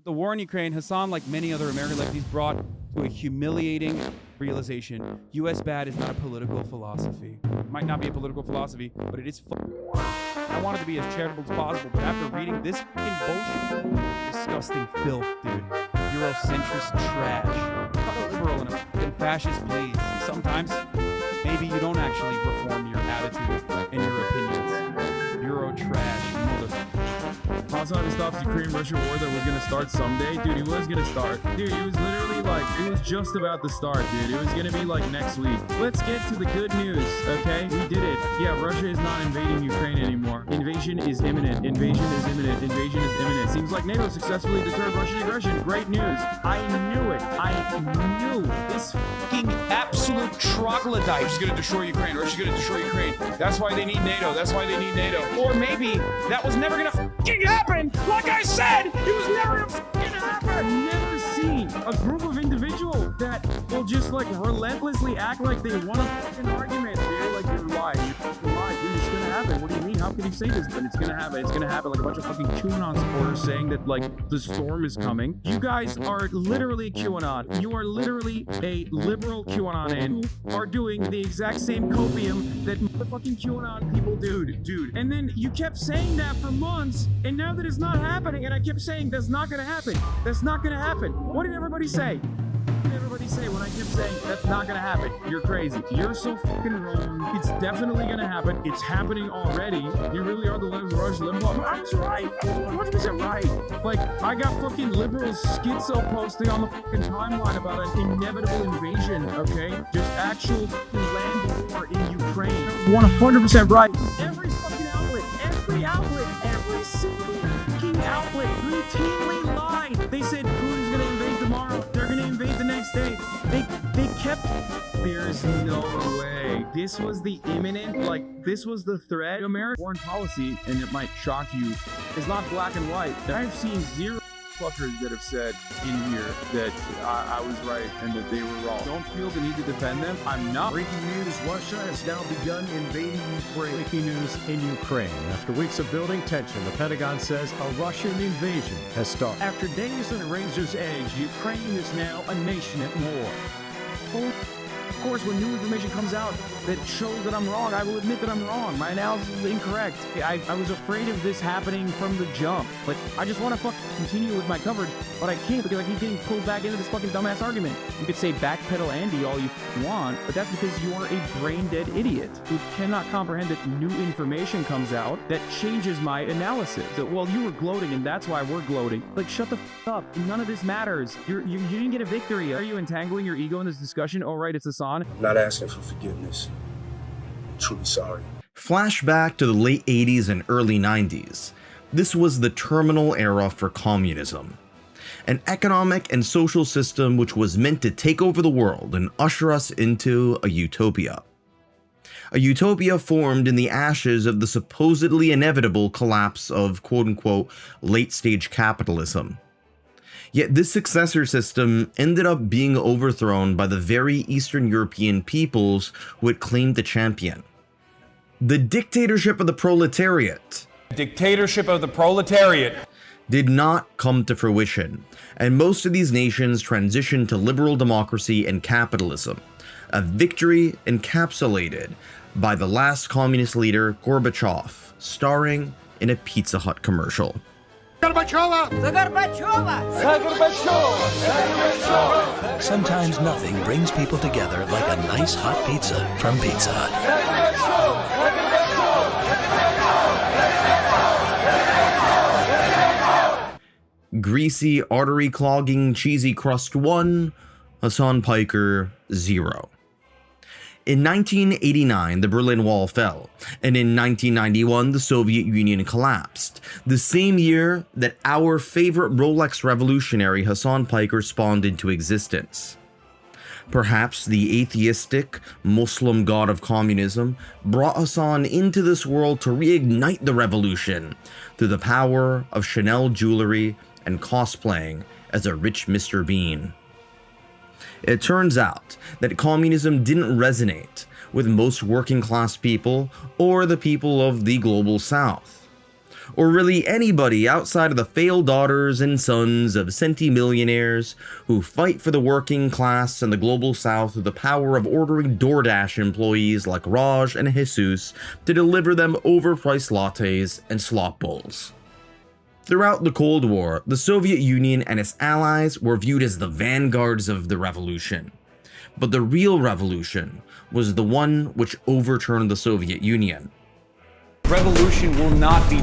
With the war in Ukraine, Hasan, like many other American lefties, brought to a humiliating realization: U.S. bad is not a political philosophy. It might not be a political philosophy, but it is I wanted to be as charitable as possible, but after reading this fucking bullshit, disgusting filth, dude, Eurocentrist trash, not a liberal and a fucking fascist, please. Sometimes, maybe you don't actually reform your attitude and your opinions. Euro trash, motherfucker. Hasan stops the Ukraine-Russia war that was gonna start someday. Dude, he was gonna start. Dude, he was literally like, it was just about to start, dude. It was gonna be like next week. Let's get to the good news, okay? We did it. Yeah, Russia is not invading Ukraine anymore. Invasion is imminent. Invasion is imminent. Invasion is imminent. Seems like NATO successfully deterred Russian aggression. Great news. I knew it. I knew this Fucking absolute troglodyte. Russia's gonna destroy Ukraine. Russia's gonna destroy Ukraine. That's why they need NATO. That's why they need NATO. Or maybe that was never gonna fucking happen. Like I said, it was never gonna fucking happen. I've never seen a group of individuals that will just like relentlessly act like they want a fucking argument, dude. Like, you're lying. You're lying, dude. It's gonna happen. What do you mean? How can you say this? But it's gonna happen. It's gonna happen. Like a bunch of fucking QAnon supporters saying that like the storm is coming. You guys are literally QAnon. You are literally a liberal QAnon and you are doing the exact same copium that the fucking QAnon people do, dude. And then you kept saying that for months, and now that it's not happening, and I kept saying that's not gonna happen. That's not gonna happen. What did everybody say? What did everybody say when I kept saying that's not gonna happen? You're crazy. You're so fucking wrong. It's definitely gonna happen. It's happening already. You really are the Russian liberal. I was right. I was 100% right. Like, I got fucking liberal schizo posting on the fucking timeline about an inevitable invasion, okay? Just actual fucking land war in Ukraine. 100% right. Every fucking outlet, every single fucking outlet routinely lied. They said Putin's gonna invade tomorrow. They're gonna invade the next day. They kept. There's no way. This was the imminent, like, this was the threat. American foreign policy, and it might shock you, is not black and white. I've seen zero fuckers that have said in here that I was right and that they were wrong. Don't feel the need to defend them. I'm not. Breaking news, Russia has now begun invading Ukraine. Breaking news in Ukraine. After weeks of building tension, the Pentagon says a Russian invasion has started. After days on a razor's edge, Ukraine is now a nation at war. Of course, when new information comes out that shows that I'm wrong, I will admit that I'm wrong. My analysis is incorrect. I was afraid of this happening from the jump. Like, I just want to fucking continue with my coverage, but I can't because I keep getting pulled back into this fucking dumbass argument. You could say backpedal Andy all you want, but that's because you are a brain-dead idiot who cannot comprehend that new information comes out that changes my analysis. That, well, you were gloating and that's why we're gloating. Like, shut the f up. None of this matters. You didn't get a victory. Are you entangling your ego in this discussion? Oh, right, it's Hasan. I'm not asking for forgiveness. I'm truly sorry. Flashback to the late 80s and early 90s. This was the terminal era for communism. An economic and social system which was meant to take over the world and usher us into a utopia. A utopia formed in the ashes of the supposedly inevitable collapse of quote-unquote late-stage capitalism. Yet this successor system ended up being overthrown by the very Eastern European peoples who it claimed to champion. The dictatorship of the proletariat. Dictatorship of the proletariat Did not come to fruition, and most of these nations transitioned to liberal democracy and capitalism, a victory encapsulated by the last communist leader, Gorbachev, starring in a Pizza Hut commercial. Sometimes nothing brings people together like a nice hot pizza from Pizza Hut. Greasy, artery-clogging, cheesy crust 1, Hasan Piker 0. In 1989, the Berlin Wall fell, and in 1991, the Soviet Union collapsed, the same year that our favorite Rolex revolutionary Hasan Piker spawned into existence. Perhaps the atheistic, Muslim god of communism brought Hasan into this world to reignite the revolution through the power of Chanel jewelry and cosplaying as a rich Mr. Bean. It turns out that communism didn't resonate with most working class people or the people of the global south. or really anybody outside of the failed daughters and sons of centimillionaires who fight for the working class and the global south with the power of ordering DoorDash employees like Raj and Jesus to deliver them overpriced lattes and slop bowls. Throughout the Cold War, the Soviet Union and its allies were viewed as the vanguards of the revolution. But the real revolution was the one which overturned the Soviet Union. Revolution will not be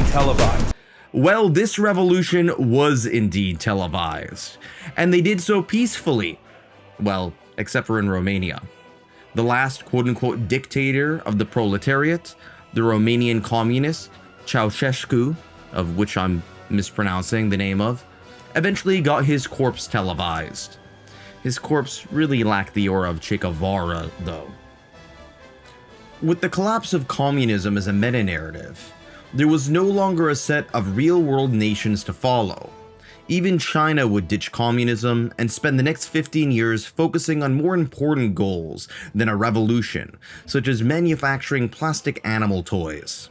televised. Well, this revolution was indeed televised, and they did so peacefully. Well, except for in Romania. The last quote-unquote dictator of the proletariat, the Romanian communist, Ceausescu, of which I'm mispronouncing the name of, eventually got his corpse televised. His corpse really lacked the aura of Che Guevara, though. With the collapse of communism as a meta-narrative, there was no longer a set of real-world nations to follow. Even China would ditch communism and spend the next 15 years focusing on more important goals than a revolution, such as manufacturing plastic animal toys.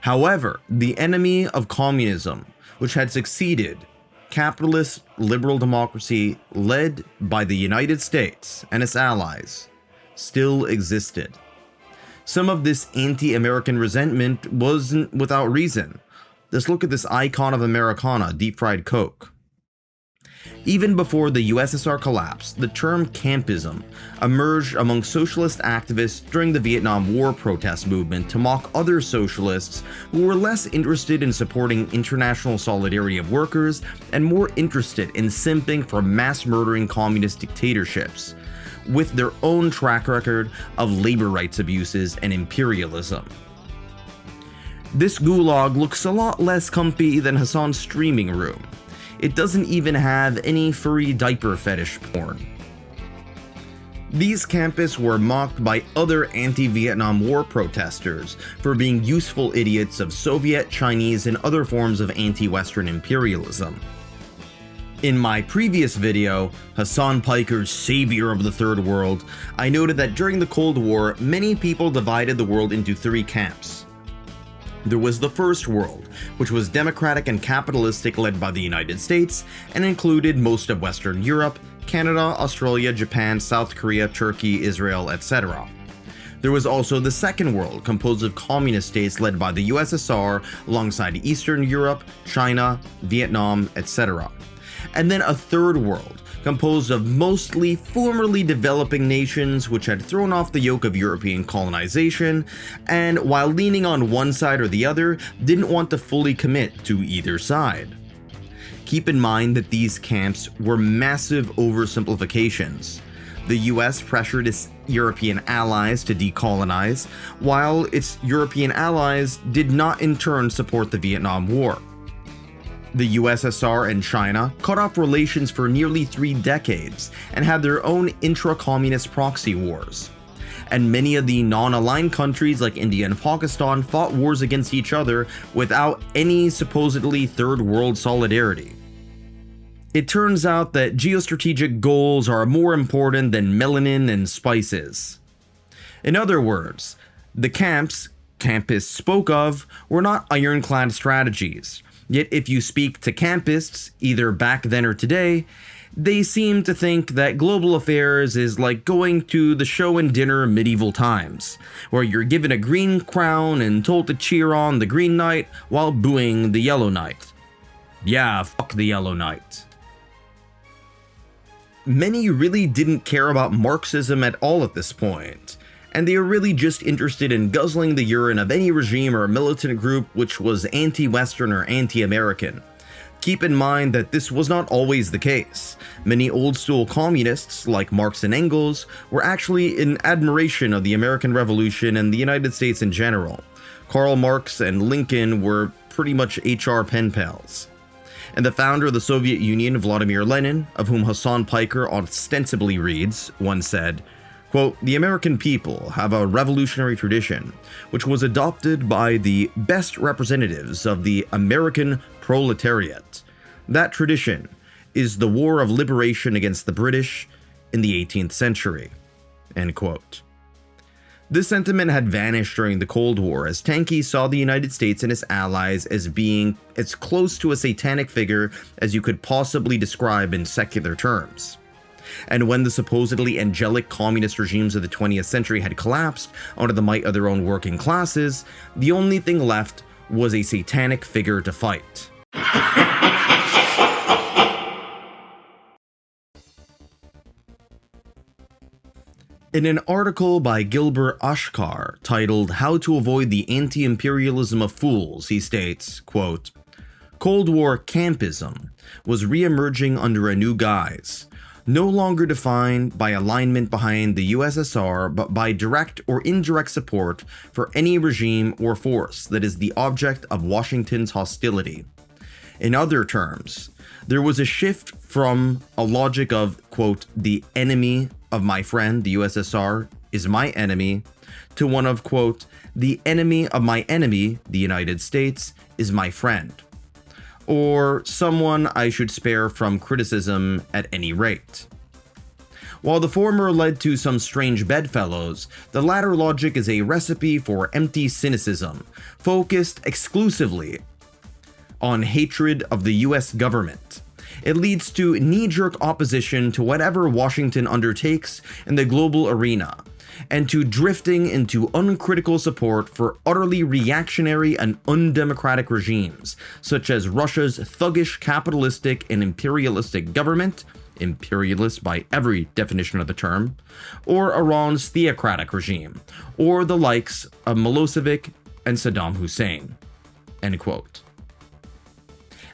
However, the enemy of communism, which had succeeded, capitalist liberal democracy led by the United States and its allies, still existed. Some of this anti-American resentment wasn't without reason. Let's look at this icon of Americana, deep-fried Coke. Even before the USSR collapsed, the term Campism emerged among socialist activists during the Vietnam War protest movement to mock other socialists who were less interested in supporting international solidarity of workers and more interested in simping for mass-murdering communist dictatorships, with their own track record of labor rights abuses and imperialism. This gulag looks a lot less comfy than Hasan's streaming room. It doesn't even have any furry diaper fetish porn. These campists were mocked by other anti-Vietnam War protesters for being useful idiots of Soviet, Chinese, and other forms of anti-Western imperialism. In my previous video, Hasan Piker's Savior of the Third World, I noted that during the Cold War, many people divided the world into three camps. There was the First World, which was democratic and capitalistic, led by the United States, and included most of Western Europe, Canada, Australia, Japan, South Korea, Turkey, Israel, etc. There was also the Second World, composed of communist states led by the USSR, alongside Eastern Europe, China, Vietnam, etc. And then a Third World, composed of mostly formerly developing nations which had thrown off the yoke of European colonization, and while leaning on one side or the other, didn't want to fully commit to either side. Keep in mind that these camps were massive oversimplifications. The US pressured its European allies to decolonize, while its European allies did not in turn support the Vietnam War. The USSR and China cut off relations for nearly 3 decades and had their own intra-communist proxy wars. And many of the non-aligned countries like India and Pakistan fought wars against each other without any supposedly third world solidarity. It turns out that geostrategic goals are more important than melanin and spices. In other words, the camps campists spoke of were not ironclad strategies. Yet if you speak to campists, either back then or today, they seem to think that global affairs is like going to the show and dinner medieval times, where you're given a green crown and told to cheer on the Green Knight while booing the Yellow Knight. Yeah, fuck the Yellow Knight. Many really didn't care about Marxism at all at this point, and they are really just interested in guzzling the urine of any regime or militant group which was anti-Western or anti-American. Keep in mind that this was not always the case. Many old-school communists, like Marx and Engels, were actually in admiration of the American Revolution and the United States in general. Karl Marx and Lincoln were pretty much HR pen pals. And the founder of the Soviet Union, Vladimir Lenin, of whom Hasan Piker ostensibly reads, once said, quote, "The American people have a revolutionary tradition, which was adopted by the best representatives of the American proletariat. That tradition is the war of liberation against the British in the 18th century." End quote. This sentiment had vanished during the Cold War, as tankies saw the United States and its allies as being as close to a satanic figure as you could possibly describe in secular terms. And when the supposedly angelic communist regimes of the 20th century had collapsed under the might of their own working classes, the only thing left was a satanic figure to fight. In an article by Gilbert Ashkar titled "How to Avoid the Anti-Imperialism of Fools," he states, quote, "Cold War campism was re-emerging under a new guise, no longer defined by alignment behind the USSR, but by direct or indirect support for any regime or force that is the object of Washington's hostility. In other terms, there was a shift from a logic of, quote, the enemy of my friend, the USSR, is my enemy, to one of, quote, the enemy of my enemy, the United States, is my friend, or someone I should spare from criticism at any rate. While the former led to some strange bedfellows, the latter logic is a recipe for empty cynicism, focused exclusively on hatred of the US government. It leads to knee-jerk opposition to whatever Washington undertakes in the global arena, and to drifting into uncritical support for utterly reactionary and undemocratic regimes, such as Russia's thuggish capitalistic and imperialistic government, imperialist by every definition of the term, or Iran's theocratic regime, or the likes of Milosevic and Saddam Hussein." End quote.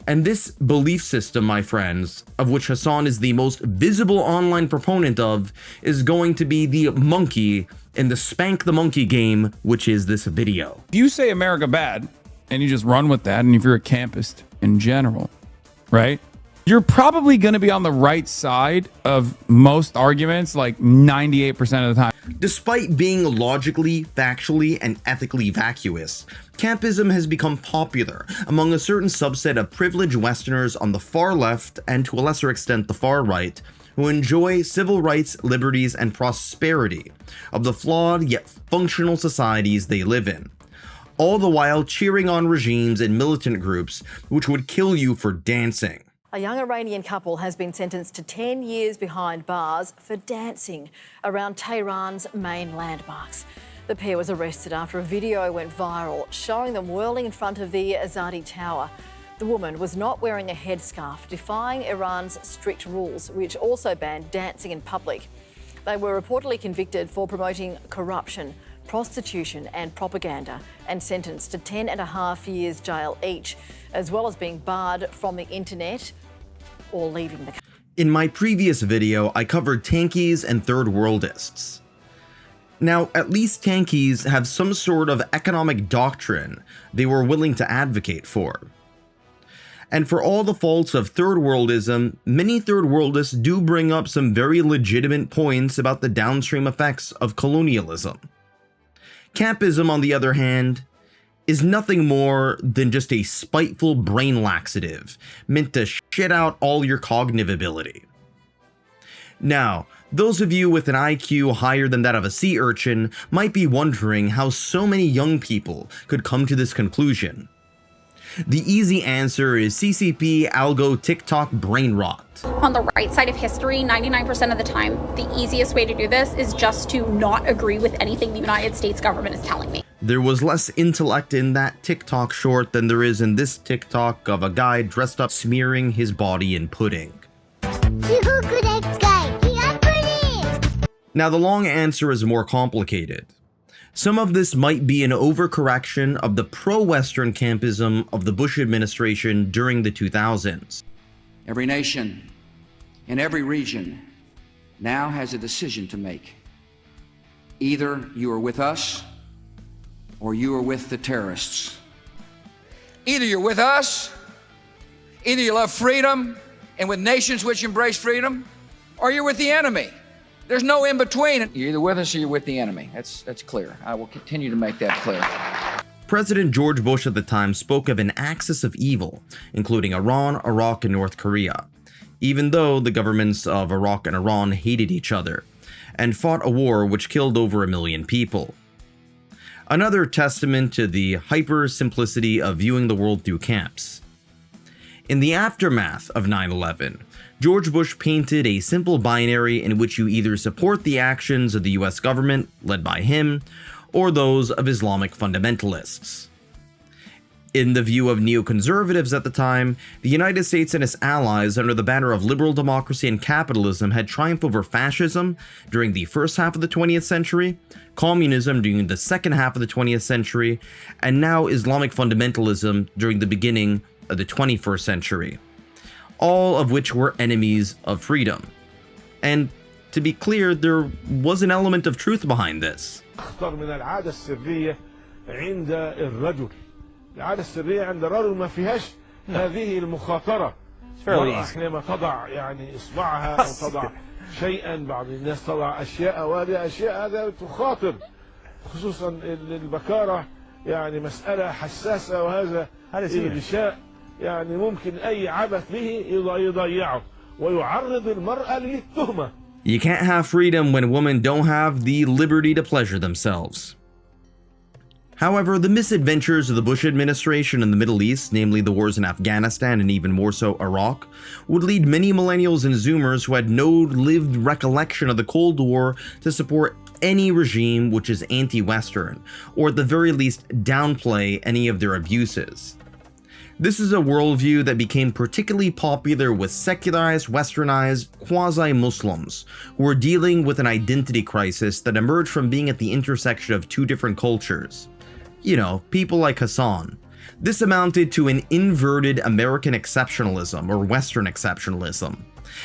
And this belief system, my friends, of which Hasan is the most visible online proponent of, is going to be the monkey in the Spank the Monkey game, which is this video. If you say America bad, and you just run with that, and if you're a campist in general, right, you're probably going to be on the right side of most arguments, like 98% of the time. Despite being logically, factually, and ethically vacuous, campism has become popular among a certain subset of privileged Westerners on the far left, and to a lesser extent the far right, who enjoy civil rights, liberties, and prosperity of the flawed yet functional societies they live in, all the while cheering on regimes and militant groups which would kill you for dancing. A young Iranian couple has been sentenced to 10 years behind bars for dancing around Tehran's main landmarks. The pair was arrested after a video went viral showing them whirling in front of the Azadi Tower. The woman was not wearing a headscarf, defying Iran's strict rules, which also banned dancing in public. They were reportedly convicted for promoting corruption, prostitution and propaganda, and sentenced to 10.5 years jail each, as well as being barred from the internet or leaving the country. In my previous video, I covered tankies and third worldists. Now, at least tankies have some sort of economic doctrine they were willing to advocate for. And for all the faults of third worldism, many third worldists do bring up some very legitimate points about the downstream effects of colonialism. Campism, on the other hand, is nothing more than just a spiteful brain laxative meant to shit out all your cognitive ability. Now, those of you with an IQ higher than that of a sea urchin might be wondering how so many young people could come to this conclusion. The easy answer is CCP, algo, TikTok brain rot. On the right side of history, 99% of the time, the easiest way to do this is just to not agree with anything the United States government is telling me. There was less intellect in that TikTok short than there is in this TikTok of a guy dressed up smearing his body in pudding. Now, the long answer is more complicated. Some of this might be an overcorrection of the pro-Western campism of the Bush administration during the 2000s. Every nation in every region now has a decision to make. Either you are with us or you are with the terrorists. Either you're with us, either you love freedom and with nations which embrace freedom, or you're with the enemy. There's no in between. You're either with us or you're with the enemy. That's clear. I will continue to make that clear. President George Bush at the time spoke of an axis of evil, including Iran, Iraq, and North Korea, even though the governments of Iraq and Iran hated each other and fought a war which killed over 1 million people. Another testament to the hyper-simplicity of viewing the world through camps. In the aftermath of 9/11, George Bush painted a simple binary in which you either support the actions of the US government, led by him, or those of Islamic fundamentalists. In the view of neoconservatives at the time, the United States and its allies under the banner of liberal democracy and capitalism had triumphed over fascism during the first half of the 20th century, communism during the second half of the 20th century, and now Islamic fundamentalism during the beginning of the 21st century, all of which were enemies of freedom. And to be clear, there was an element of truth behind this. العادة السرية عند الرجل ما فيهاش هذه المخاطرة. حينما تضع يعني إصبعها أو تضع شيئا، بعض الناس تضع أشياء وهذه أشياء هذا تخاطر، خصوصا البكارة يعني مسألة حساسة، وهذا الغشاء يعني ممكن أي عبث به يضيعه ويعرض المرأة للتهمة. You can't have freedom when women don't have the liberty to pleasure themselves. However, the misadventures of the Bush administration in the Middle East, namely the wars in Afghanistan and even more so Iraq, would lead many millennials and Zoomers who had no lived recollection of the Cold War to support any regime which is anti-Western, or at the very least downplay any of their abuses. This is a worldview that became particularly popular with secularized, westernized, quasi-Muslims who were dealing with an identity crisis that emerged from being at the intersection of two different cultures. You know, people like Hasan. This amounted to an inverted American exceptionalism or Western exceptionalism.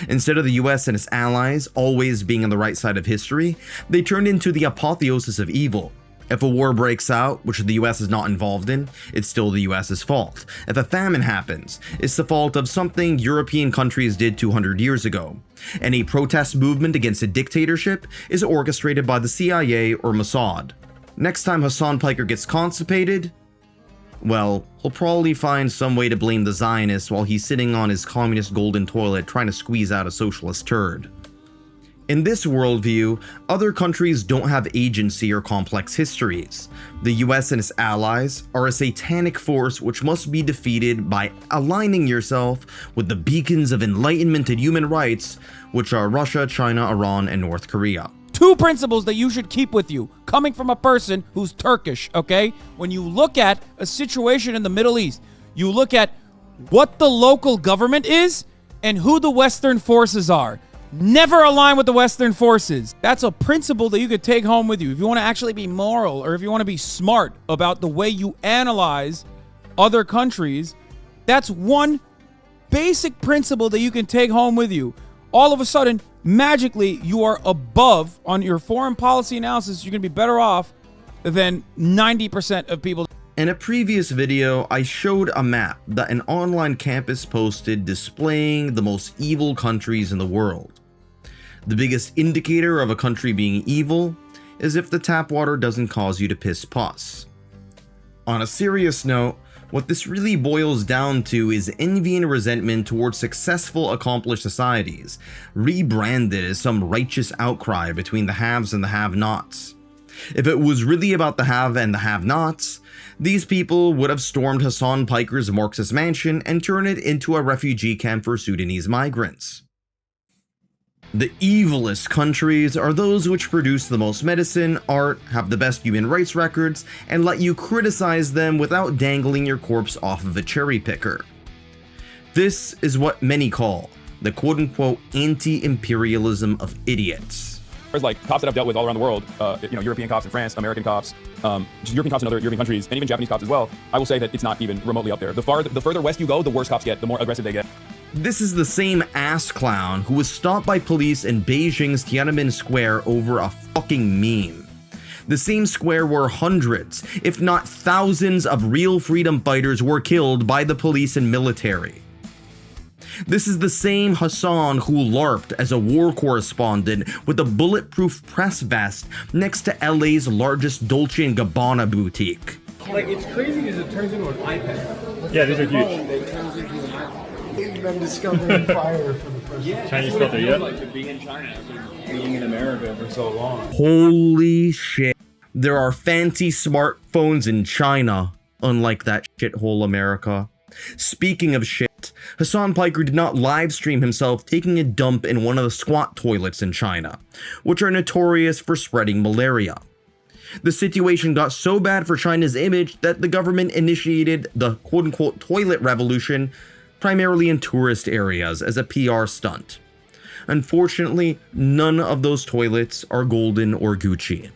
Instead of the US and its allies always being on the right side of history, they turned into the apotheosis of evil. If a war breaks out, which the US is not involved in, it's still the US's fault. If a famine happens, it's the fault of something European countries did 200 years ago. Any protest movement against a dictatorship is orchestrated by the CIA or Mossad. Next time Hasan Piker gets constipated, well, he'll probably find some way to blame the Zionists while he's sitting on his communist golden toilet trying to squeeze out a socialist turd. In this worldview, other countries don't have agency or complex histories. The US and its allies are a satanic force which must be defeated by aligning yourself with the beacons of enlightenment and human rights, which are Russia, China, Iran, and North Korea. Two principles that you should keep with you, coming from a person who's Turkish, okay? When you look at a situation in the Middle East, you look at what the local government is and who the Western forces are. Never align with the Western forces. That's a principle that you could take home with you. If you want to actually be moral, or if you want to be smart about the way you analyze other countries, that's one basic principle that you can take home with you. All of a sudden, magically, you are above on your foreign policy analysis. You're going to be better off than 90% of people. In a previous video, I showed a map that an online campus posted displaying the most evil countries in the world. The biggest indicator of a country being evil is if the tap water doesn't cause you to piss pus. On a serious note, what this really boils down to is envy and resentment towards successful, accomplished societies, rebranded as some righteous outcry between the haves and the have-nots. If it was really about the have and the have-nots, these people would have stormed Hasan Piker's Marxist mansion and turned it into a refugee camp for Sudanese migrants. The evilest countries are those which produce the most medicine, art, have the best human rights records, and let you criticize them without dangling your corpse off of a cherry picker. This is what many call the quote-unquote anti-imperialism of idiots. There's like cops that I've dealt with all around the world, European cops in France, American cops, just European cops in other European countries, and even Japanese cops as well. I will say that it's not even remotely up there. The further west you go, the worse cops get, the more aggressive they get. This is the same ass clown who was stopped by police in Beijing's Tiananmen Square over a fucking meme. The same square where hundreds, if not thousands of real freedom fighters were killed by the police and military. This is the same Hasan who LARPed as a war correspondent with a bulletproof press vest next to LA's largest Dolce & Gabbana boutique. Like, it's crazy because it turns into an iPad. Yeah, these are huge. They've been discovering fire for the first time. Chinese filter, yeah? Like to be in China after being in America for so long. Holy shit. There are fancy smartphones in China, unlike that shithole America. Speaking of shit, Hasan Piker did not livestream himself taking a dump in one of the squat toilets in China, which are notorious for spreading malaria. The situation got so bad for China's image that the government initiated the quote-unquote toilet revolution primarily in tourist areas as a PR stunt. Unfortunately, none of those toilets are golden or Gucci.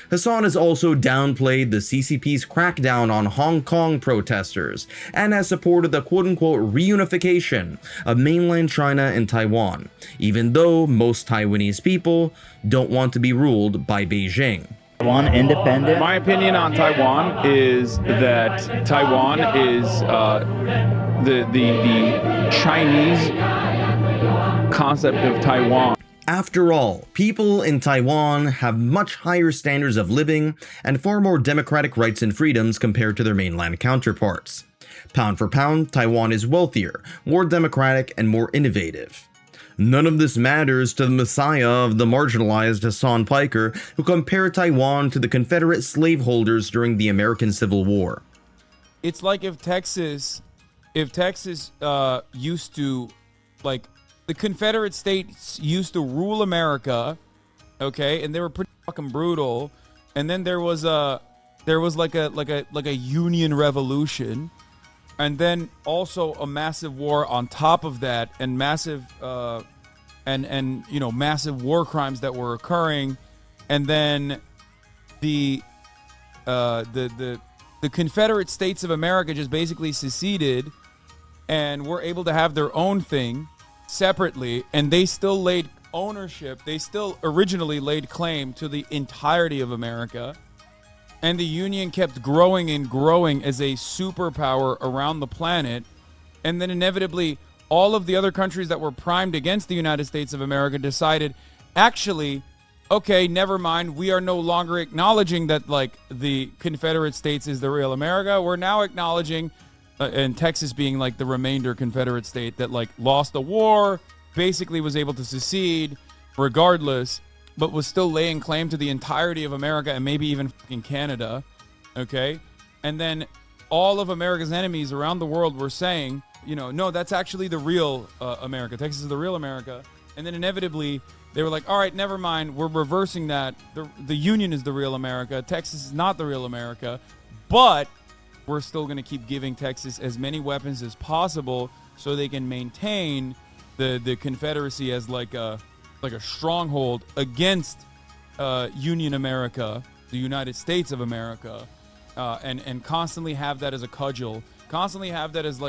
Hasan has also downplayed the CCP's crackdown on Hong Kong protesters and has supported the quote-unquote reunification of mainland China and Taiwan, even though most Taiwanese people don't want to be ruled by Beijing. Taiwan independent? My opinion on Taiwan is that Taiwan is the Chinese concept of Taiwan. After all, people in Taiwan have much higher standards of living and far more democratic rights and freedoms compared to their mainland counterparts. Pound for pound, Taiwan is wealthier, more democratic, and more innovative. None of this matters to the messiah of the marginalized Hasan Piker, who compared Taiwan to the Confederate slaveholders during the American Civil War. It's like if Texas used to, like, the Confederate States used to rule America, okay, and they were pretty fucking brutal. And then there was like a Union Revolution, and then also a massive war on top of that, and massive massive war crimes that were occurring, and then the Confederate States of America just basically seceded, and were able to have their own thing separately, and they still laid ownership. They still originally laid claim to the entirety of America, and the Union kept growing and growing as a superpower around the planet, and then inevitably all of the other countries that were primed against the United States of America decided, actually, okay, never mind, we are no longer acknowledging that, like, the Confederate States is the real America. We're now acknowledging and Texas being like the remainder Confederate state that, like, lost the war, basically was able to secede regardless, but was still laying claim to the entirety of America and maybe even fucking Canada, okay? And then all of America's enemies around the world were saying, you know, no, that's actually the real America. Texas is the real America. And then inevitably they were like, all right, never mind, we're reversing that. The Union is the real America. Texas is not the real America, but we're still going to keep giving Texas as many weapons as possible so they can maintain the Confederacy as like a stronghold against Union America, the United States of America, and constantly have that as a cudgel, constantly have that as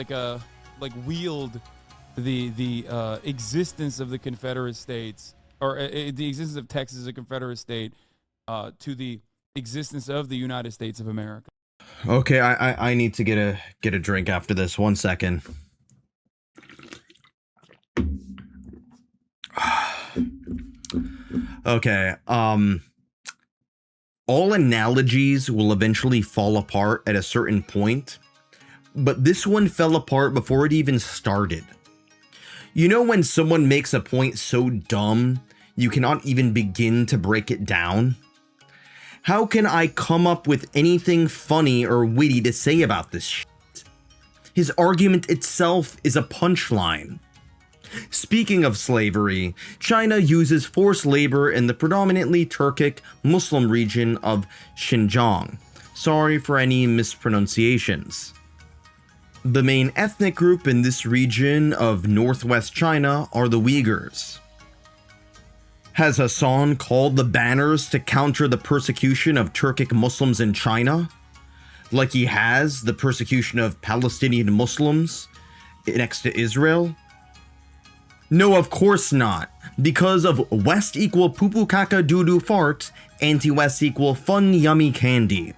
wield the existence of the Confederate States, or the existence of Texas as a Confederate state to the existence of the United States of America. Okay, I need to get a drink after this. 1 second. Okay, all analogies will eventually fall apart at a certain point, but this one fell apart before it even started. You know when someone makes a point so dumb, you cannot even begin to break it down? How can I come up with anything funny or witty to say about this shit? His argument itself is a punchline. Speaking of slavery, China uses forced labor in the predominantly Turkic Muslim region of Xinjiang. Sorry for any mispronunciations. The main ethnic group in this region of northwest China are the Uyghurs. Has Hasan called the banners to counter the persecution of Turkic Muslims in China, like he has the persecution of Palestinian Muslims next to Israel? No, of course not, because of West equal poo-poo caca doo-doo fart, anti-West equal fun yummy candy.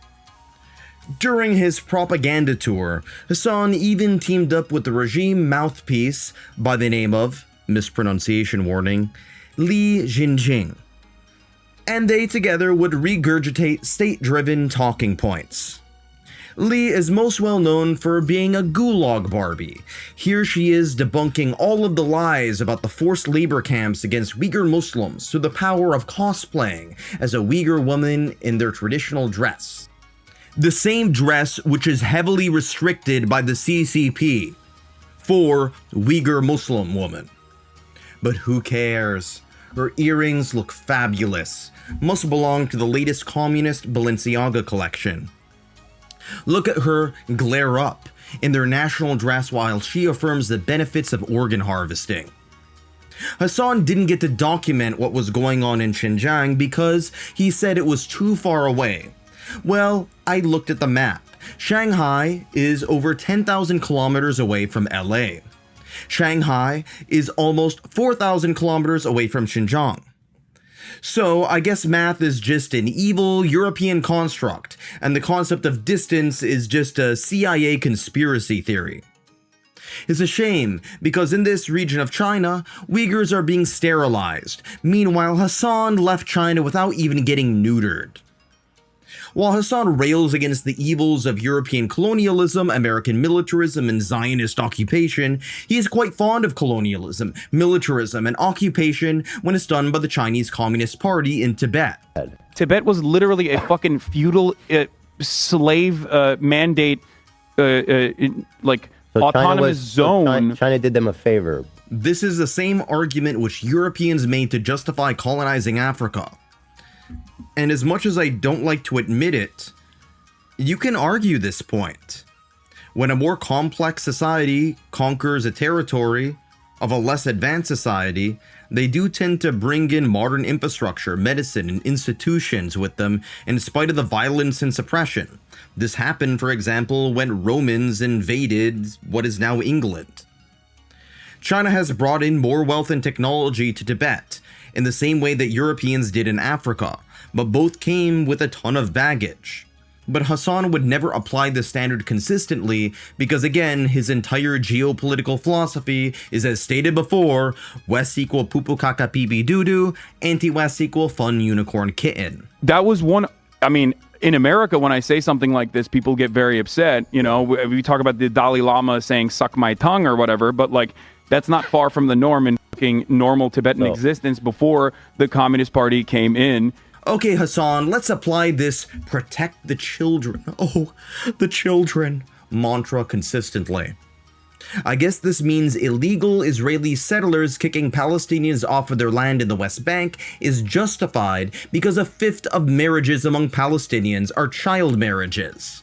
During his propaganda tour, Hasan even teamed up with the regime mouthpiece by the name of, mispronunciation warning, Li Jingjing, and they together would regurgitate state-driven talking points. Lee is most well known for being a gulag Barbie. Here she is debunking all of the lies about the forced labor camps against Uyghur Muslims through the power of cosplaying as a Uyghur woman in their traditional dress. The same dress which is heavily restricted by the CCP for Uyghur Muslim woman. But who cares? Her earrings look fabulous. Must belong to the latest communist Balenciaga collection. Look at her glare up in their national dress while she affirms the benefits of organ harvesting. Hasan didn't get to document what was going on in Xinjiang because he said it was too far away. Well, I looked at the map. Shanghai is over 10,000 kilometers away from LA. Shanghai is almost 4,000 kilometers away from Xinjiang. So I guess math is just an evil European construct, and the concept of distance is just a CIA conspiracy theory. It's a shame, because in this region of China, Uyghurs are being sterilized. Meanwhile, Hasan left China without even getting neutered. While Hasan rails against the evils of European colonialism, American militarism, and Zionist occupation, he is quite fond of colonialism, militarism, and occupation when it's done by the Chinese Communist Party in Tibet. Tibet was literally a fucking feudal slave mandate, autonomous zone. China did them a favor. This is the same argument which Europeans made to justify colonizing Africa. And as much as I don't like to admit it, you can argue this point. When a more complex society conquers a territory of a less advanced society, they do tend to bring in modern infrastructure, medicine, and institutions with them in spite of the violence and suppression. This happened, for example, when Romans invaded what is now England. China has brought in more wealth and technology to Tibet, in the same way that Europeans did in Africa, but both came with a ton of baggage. But Hasan would never apply the standard consistently because, again, his entire geopolitical philosophy is, as stated before, West equal poo-poo caca pee-pee doo-doo, anti-West equal fun unicorn kitten. That was one, I mean, in America, when I say something like this, people get very upset. You know, we talk about the Dalai Lama saying, suck my tongue or whatever, but like, that's not far from the norm in fucking normal Tibetan existence before the Communist Party came in. Okay, Hasan, let's apply this protect the children, oh, the children mantra consistently. I guess this means illegal Israeli settlers kicking Palestinians off of their land in the West Bank is justified because a fifth of marriages among Palestinians are child marriages.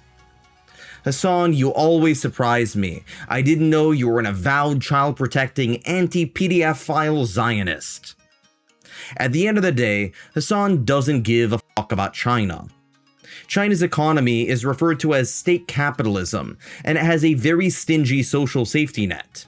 Hasan, you always surprise me. I didn't know you were an avowed child-protecting anti-PDF file Zionist. At the end of the day, Hasan doesn't give a fuck about China. China's economy is referred to as state capitalism, and it has a very stingy social safety net.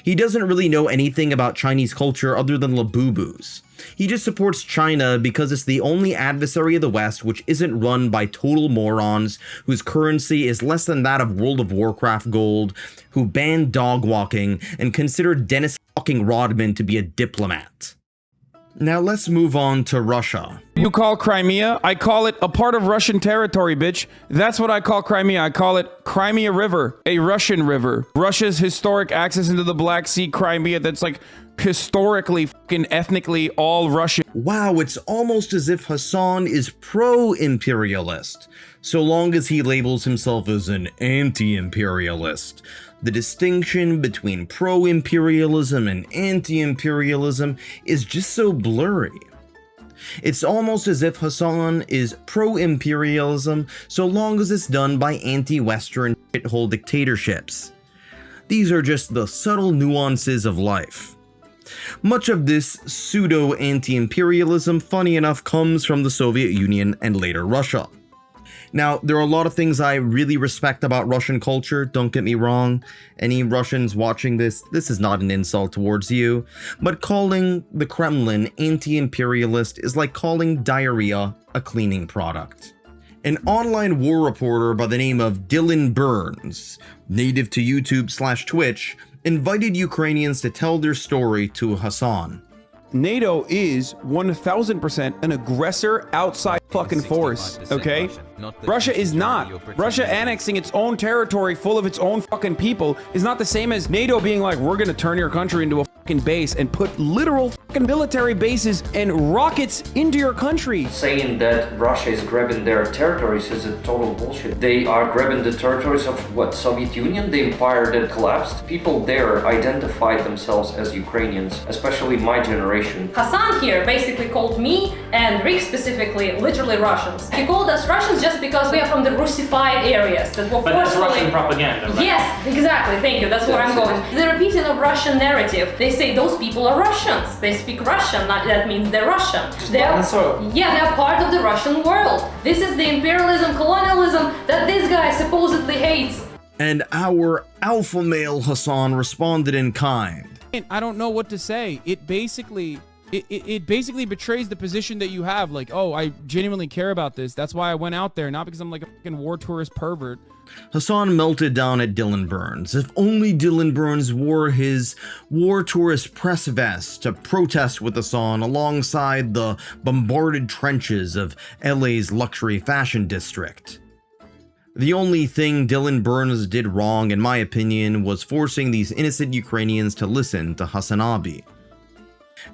He doesn't really know anything about Chinese culture other than Labubus. He just supports China because it's the only adversary of the West which isn't run by total morons whose currency is less than that of World of Warcraft gold, who banned dog walking and considered Dennis fucking Rodman to be a diplomat. Now let's move on to Russia. You call Crimea? I call it a part of Russian territory, bitch. That's what I call Crimea. I call it Crimea River, a Russian river. Russia's historic access into the Black Sea, Crimea, that's like historically, fucking ethnically all Russian. Wow, it's almost as if Hasan is pro-imperialist, so long as he labels himself as an anti-imperialist. The distinction between pro-imperialism and anti-imperialism is just so blurry. It's almost as if Hasan is pro-imperialism so long as it's done by anti-Western shithole dictatorships. These are just the subtle nuances of life. Much of this pseudo-anti-imperialism, funny enough, comes from the Soviet Union and later Russia. Now, there are a lot of things I really respect about Russian culture, don't get me wrong. Any Russians watching this is not an insult towards you. But calling the Kremlin anti-imperialist is like calling diarrhea a cleaning product. An online war reporter by the name of Dylan Burns, native to YouTube/Twitch, invited Ukrainians to tell their story to Hasan. NATO is 1000% an aggressor outside fucking force, okay? Russia is not. Russia annexing its own territory full of its own fucking people is not the same as NATO being like, we're gonna turn your country into a fucking base and put literal fucking military bases and rockets into your country. Saying that Russia is grabbing their territories is a total bullshit. They are grabbing the territories of what, Soviet Union, the empire that collapsed? People there identified themselves as Ukrainians, especially my generation. Hasan here basically called me and Rick specifically literally Russians. He called us Russians just because we are from the Russified areas that were But that's Russian propaganda, right? Yes, exactly, thank you, that's where I'm going. The repeating of Russian narrative. They say those people are Russians. They speak Russian, that means they're Russian. They're part of the Russian world. This is the imperialism, colonialism that this guy supposedly hates. And our alpha male Hasan responded in kind. I don't know what to say. It basically betrays the position that you have. Like, oh, I genuinely care about this. That's why I went out there, not because I'm like a fucking war tourist pervert. Hasan melted down at Dylan Burns. If only Dylan Burns wore his war tourist press vest to protest with Hasan alongside the bombarded trenches of LA's luxury fashion district. The only thing Dylan Burns did wrong, in my opinion, was forcing these innocent Ukrainians to listen to Hasanabi.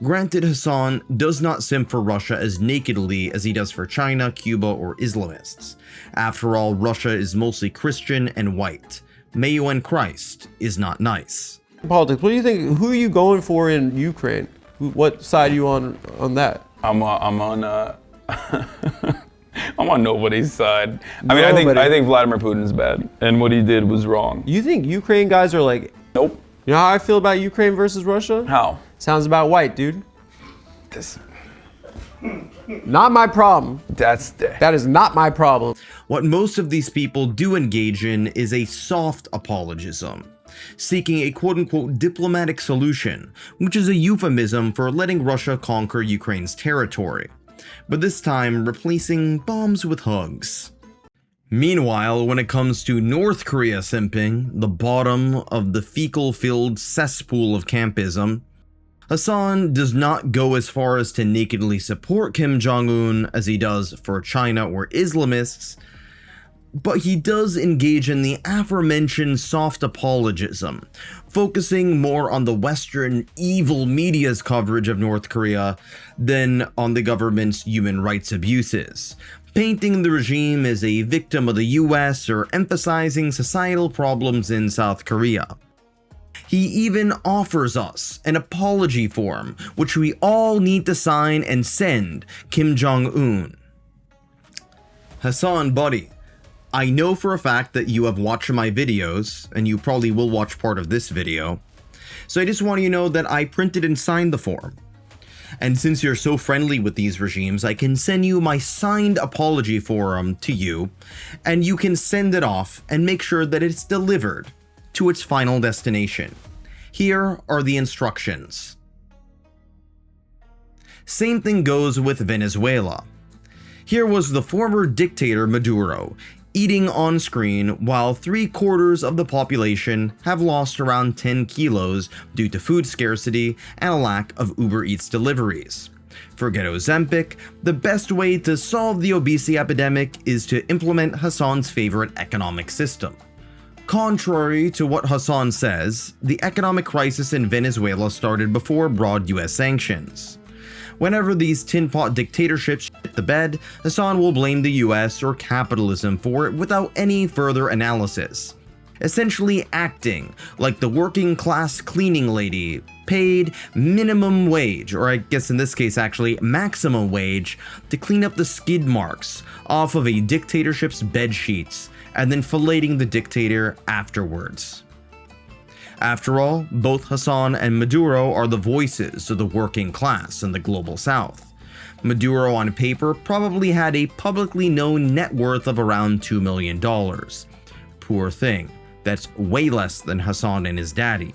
Granted, Hasan does not simp for Russia as nakedly as he does for China, Cuba, or Islamists. After all, Russia is mostly Christian and white. Mayo and Christ is not nice. Politics, what do you think, who are you going for in Ukraine? What side are you on that? I'm on I'm on nobody's side. I mean, I think Vladimir Putin's bad, and what he did was wrong. You think Ukraine guys are like... Nope. You know how I feel about Ukraine versus Russia? How? Sounds about white, dude. Not my problem. That is not my problem. What most of these people do engage in is a soft apologism, seeking a quote-unquote diplomatic solution, which is a euphemism for letting Russia conquer Ukraine's territory, but this time replacing bombs with hugs. Meanwhile, when it comes to North Korea simping, the bottom of the fecal-filled cesspool of Campism, Hasan does not go as far as to nakedly support Kim Jong-un as he does for China or Islamists, but he does engage in the aforementioned soft apologism, focusing more on the Western evil media's coverage of North Korea than on the government's human rights abuses, painting the regime as a victim of the US or emphasizing societal problems in South Korea. He even offers us an apology form, which we all need to sign and send Kim Jong-un. Hasan, buddy, I know for a fact that you have watched my videos, and you probably will watch part of this video, so I just want you to know that I printed and signed the form. And since you're so friendly with these regimes, I can send you my signed apology form to you, and you can send it off and make sure that it's delivered to its final destination. Here are the instructions. Same thing goes with Venezuela. Here was the former dictator Maduro, eating on screen while 3/4 of the population have lost around 10 kilos due to food scarcity and a lack of Uber Eats deliveries. Forget Ozempic, the best way to solve the obesity epidemic is to implement Hasan's favorite economic system. Contrary to what Hasan says, the economic crisis in Venezuela started before broad US sanctions. Whenever these tin pot dictatorships shit the bed, Hasan will blame the US or capitalism for it without any further analysis, essentially acting like the working class cleaning lady paid minimum wage, or I guess in this case actually maximum wage, to clean up the skid marks off of a dictatorship's bed sheets and then filleting the dictator afterwards. After all, both Hasan and Maduro are the voices of the working class in the global south. Maduro on paper probably had a publicly known net worth of around $2 million. Poor thing, that's way less than Hasan and his daddy.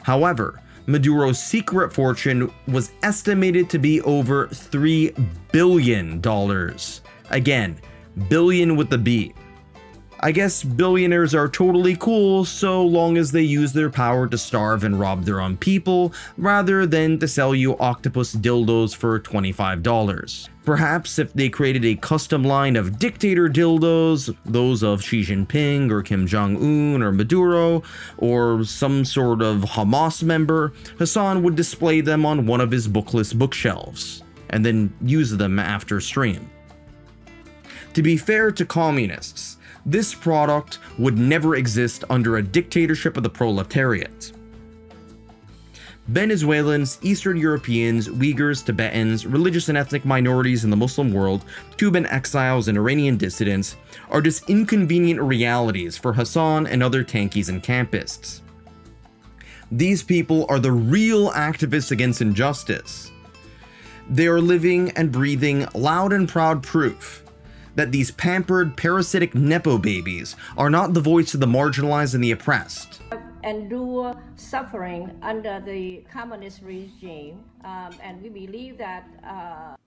However, Maduro's secret fortune was estimated to be over $3 billion. Again, billion with the B. I guess billionaires are totally cool so long as they use their power to starve and rob their own people rather than to sell you octopus dildos for $25. Perhaps if they created a custom line of dictator dildos, those of Xi Jinping or Kim Jong-un or Maduro, or some sort of Hamas member, Hasan would display them on one of his bookless bookshelves, and then use them after stream. To be fair to communists, this product would never exist under a dictatorship of the proletariat. Venezuelans, Eastern Europeans, Uyghurs, Tibetans, religious and ethnic minorities in the Muslim world, Cuban exiles, and Iranian dissidents are just inconvenient realities for Hasan and other tankies and campists. These people are the real activists against injustice. They are living and breathing loud and proud proof that these pampered, parasitic Nepo babies are not the voice of the marginalized and the oppressed. Endure suffering under the communist regime, and we believe that...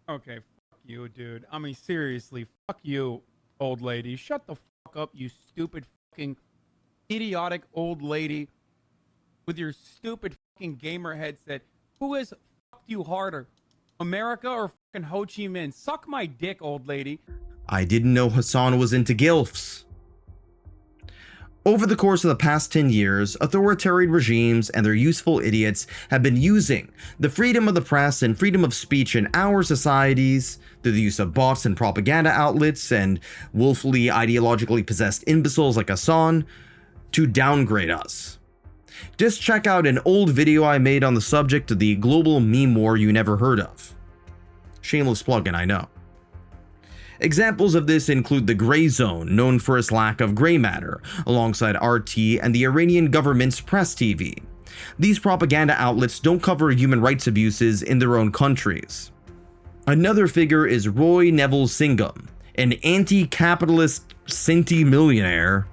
Okay, fuck you, dude. I mean, seriously, fuck you, old lady. Shut the fuck up, you stupid fucking idiotic old lady with your stupid fucking gamer headset. Who has fucked you harder, America or fucking Ho Chi Minh? Suck my dick, old lady. I didn't know Hasan was into GILFs. Over the course of the past 10 years, authoritarian regimes and their useful idiots have been using the freedom of the press and freedom of speech in our societies through the use of bots and propaganda outlets and willfully ideologically possessed imbeciles like Hasan to downgrade us. Just check out an old video I made on the subject of the global meme war you never heard of. Shameless plug-in, I know. Examples of this include the Gray Zone, known for its lack of gray matter, alongside RT and the Iranian government's Press TV. These propaganda outlets don't cover human rights abuses in their own countries. Another figure is Neville Singham, an anti-capitalist centimillionaire,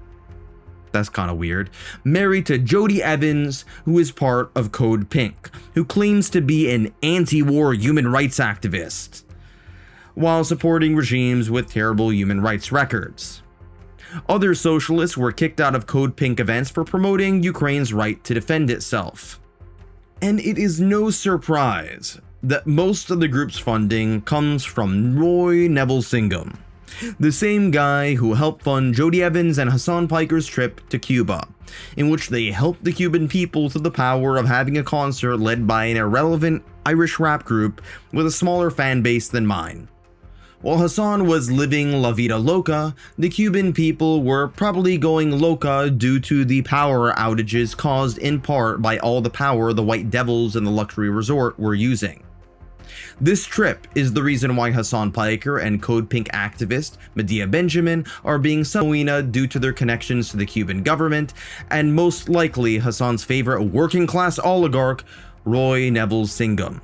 that's kind of weird, married to Jodie Evans, who is part of Code Pink, who claims to be an anti-war human rights activist, while supporting regimes with terrible human rights records. Other socialists were kicked out of Code Pink events for promoting Ukraine's right to defend itself. And it is no surprise that most of the group's funding comes from Neville Singham, the same guy who helped fund Jodie Evans and Hasan Piker's trip to Cuba, in which they helped the Cuban people to the power of having a concert led by an irrelevant Irish rap group with a smaller fan base than mine. While Hasan was living La Vida Loca, the Cuban people were probably going loca due to the power outages caused in part by all the power the White Devils in the luxury resort were using. This trip is the reason why Hasan Piker and Code Pink activist Medea Benjamin are being subpoenaed due to their connections to the Cuban government, and most likely Hasan's favorite working-class oligarch, Neville Singham.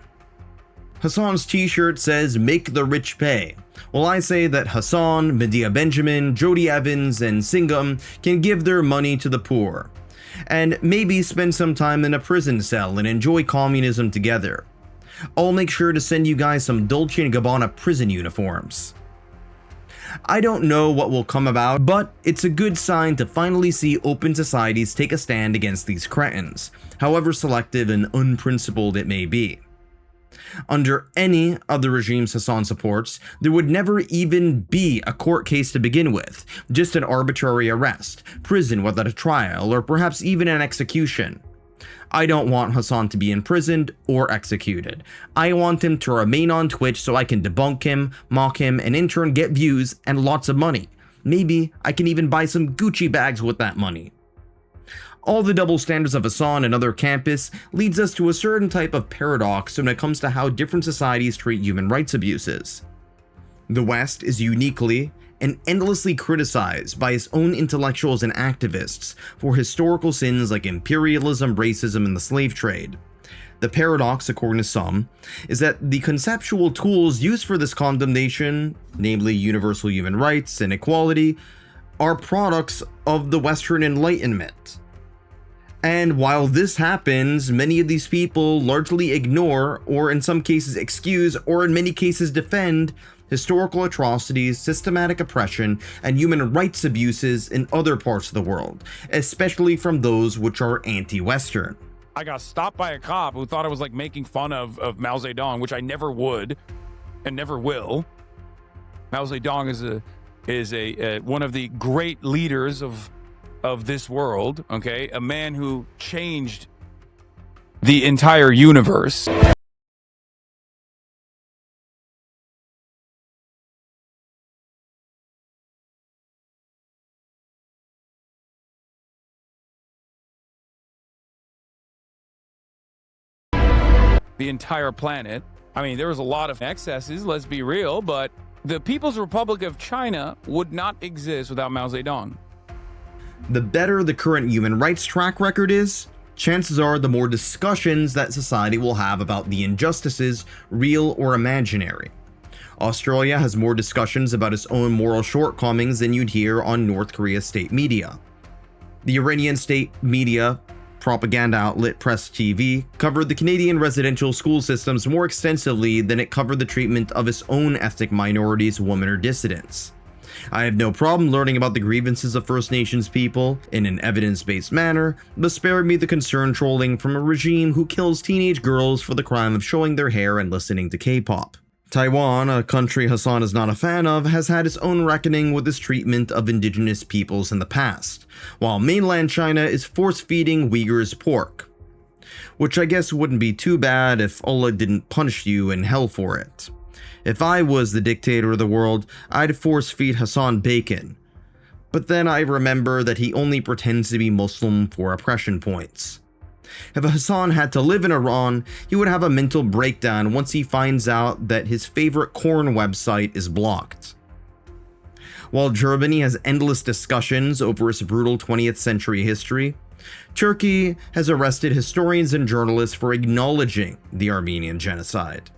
Hasan's t-shirt says, "Make the rich pay." Well, I say that Hasan, Medea Benjamin, Jodie Evans, and Singham can give their money to the poor, and maybe spend some time in a prison cell and enjoy communism together. I'll make sure to send you guys some Dolce & Gabbana prison uniforms. I don't know what will come about, but it's a good sign to finally see open societies take a stand against these cretins, however selective and unprincipled it may be. Under any of the regimes Hasan supports, there would never even be a court case to begin with, just an arbitrary arrest, prison without a trial, or perhaps even an execution. I don't want Hasan to be imprisoned or executed. I want him to remain on Twitch so I can debunk him, mock him, and in turn get views and lots of money. Maybe I can even buy some Gucci bags with that money. All the double standards of Hasan and other campists leads us to a certain type of paradox when it comes to how different societies treat human rights abuses. The West is uniquely and endlessly criticized by its own intellectuals and activists for historical sins like imperialism, racism, and the slave trade. The paradox, according to some, is that the conceptual tools used for this condemnation, namely universal human rights and equality, are products of the Western Enlightenment. And while this happens, many of these people largely ignore, or in some cases excuse, or in many cases defend, historical atrocities, systematic oppression, and human rights abuses in other parts of the world, especially from those which are anti-Western. I got stopped by a cop who thought I was like making fun of Mao Zedong, which I never would and never will. Mao Zedong is one of the great leaders of this world, okay? A man who changed the entire universe. The entire planet. I mean, there was a lot of excesses, let's be real, but the People's Republic of China would not exist without Mao Zedong. The better the current human rights track record is, chances are the more discussions that society will have about the injustices, real or imaginary. Australia has more discussions about its own moral shortcomings than you'd hear on North Korea's state media. The Iranian state media propaganda outlet Press TV covered the Canadian residential school systems more extensively than it covered the treatment of its own ethnic minorities, women, or dissidents. I have no problem learning about the grievances of First Nations people in an evidence-based manner, but spare me the concern trolling from a regime who kills teenage girls for the crime of showing their hair and listening to K-pop. Taiwan, a country Hasan is not a fan of, has had its own reckoning with its treatment of indigenous peoples in the past, while mainland China is force-feeding Uyghurs pork. Which I guess wouldn't be too bad if Allah didn't punish you in hell for it. If I was the dictator of the world, I'd force-feed Hasan bacon. But then I remember that he only pretends to be Muslim for oppression points. If Hasan had to live in Iran, he would have a mental breakdown once he finds out that his favorite corn website is blocked. While Germany has endless discussions over its brutal 20th century history, Turkey has arrested historians and journalists for acknowledging the Armenian genocide.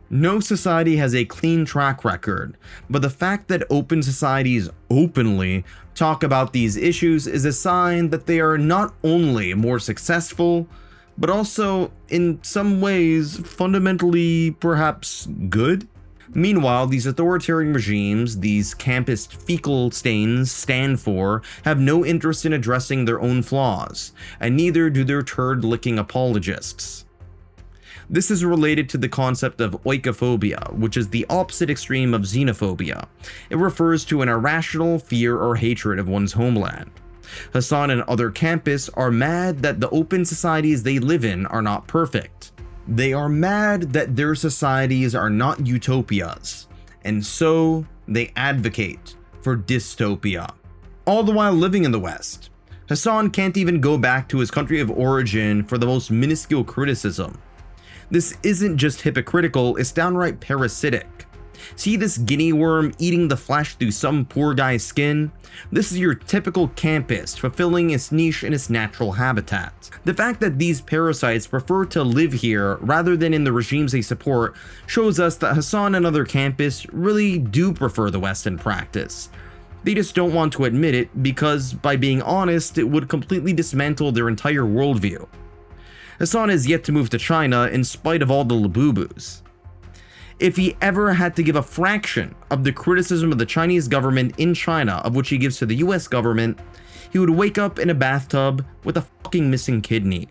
No society has a clean track record, but the fact that open societies openly talk about these issues is a sign that they are not only more successful, but also, in some ways, fundamentally perhaps good. Meanwhile, these authoritarian regimes, these campist fecal stains stand for, have no interest in addressing their own flaws, and neither do their turd-licking apologists. This is related to the concept of oikophobia, which is the opposite extreme of xenophobia. It refers to an irrational fear or hatred of one's homeland. Hasan and other campists are mad that the open societies they live in are not perfect. They are mad that their societies are not utopias, and so they advocate for dystopia, all the while living in the West. Hasan can't even go back to his country of origin for the most minuscule criticism. This isn't just hypocritical, it's downright parasitic. See this guinea worm eating the flesh through some poor guy's skin? This is your typical campist fulfilling its niche in its natural habitat. The fact that these parasites prefer to live here rather than in the regimes they support shows us that Hasan and other campists really do prefer the Western practice. They just don't want to admit it because, by being honest, it would completely dismantle their entire worldview. Hasan has yet to move to China in spite of all the labubu's. If he ever had to give a fraction of the criticism of the Chinese government in China of which he gives to the US government, he would wake up in a bathtub with a fucking missing kidney.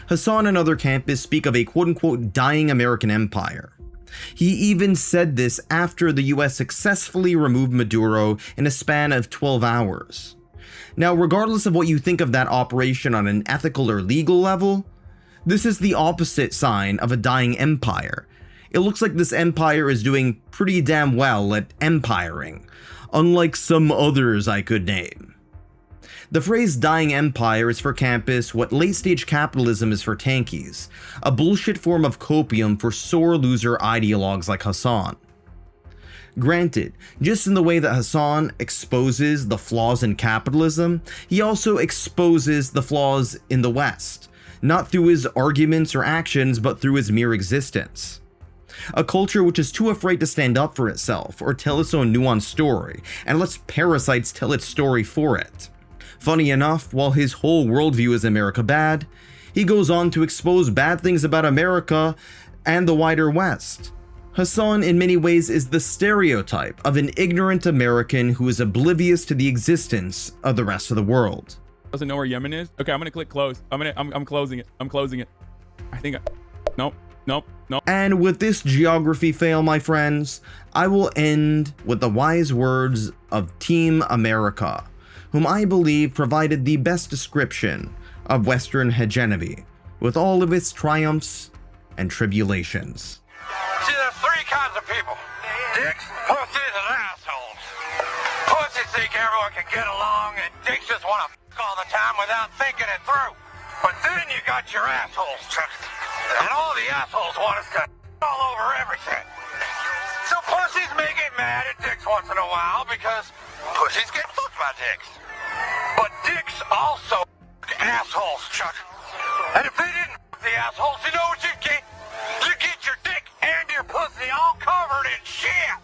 Hasan and other campists speak of a quote-unquote dying American empire. He even said this after the US successfully removed Maduro in a span of 12 hours. Now, regardless of what you think of that operation on an ethical or legal level, this is the opposite sign of a dying empire. It looks like this empire is doing pretty damn well at empiring, unlike some others I could name. The phrase dying empire is for campists what late-stage capitalism is for tankies, a bullshit form of copium for sore loser ideologues like Hasan. Granted, just in the way that Hasan exposes the flaws in capitalism, he also exposes the flaws in the West, not through his arguments or actions, but through his mere existence. A culture which is too afraid to stand up for itself or tell its own nuanced story, and lets parasites tell its story for it. Funny enough, while his whole worldview is America bad, he goes on to expose bad things about America and the wider West. Hasan in many ways is the stereotype of an ignorant American who is oblivious to the existence of the rest of the world. Doesn't know where Yemen is? Okay, I'm gonna click close. I'm closing it. I'm closing it. I think nope. And with this geography fail, my friends, I will end with the wise words of Team America, whom I believe provided the best description of Western hegemony, with all of its triumphs and tribulations. See, there's three kinds of people: dicks, pussies, and assholes. Pussies think everyone can get along, and dicks just want to f*** all the time without thinking it through. But then you got your assholes, Chuck. And all the assholes want us to all over everything. So pussies may get mad at dicks once in a while because pussies get fucked by dicks. But dicks also assholes, Chuck. And if they didn't fuck the assholes, you know what you get? You get your dick and your pussy all covered in shit.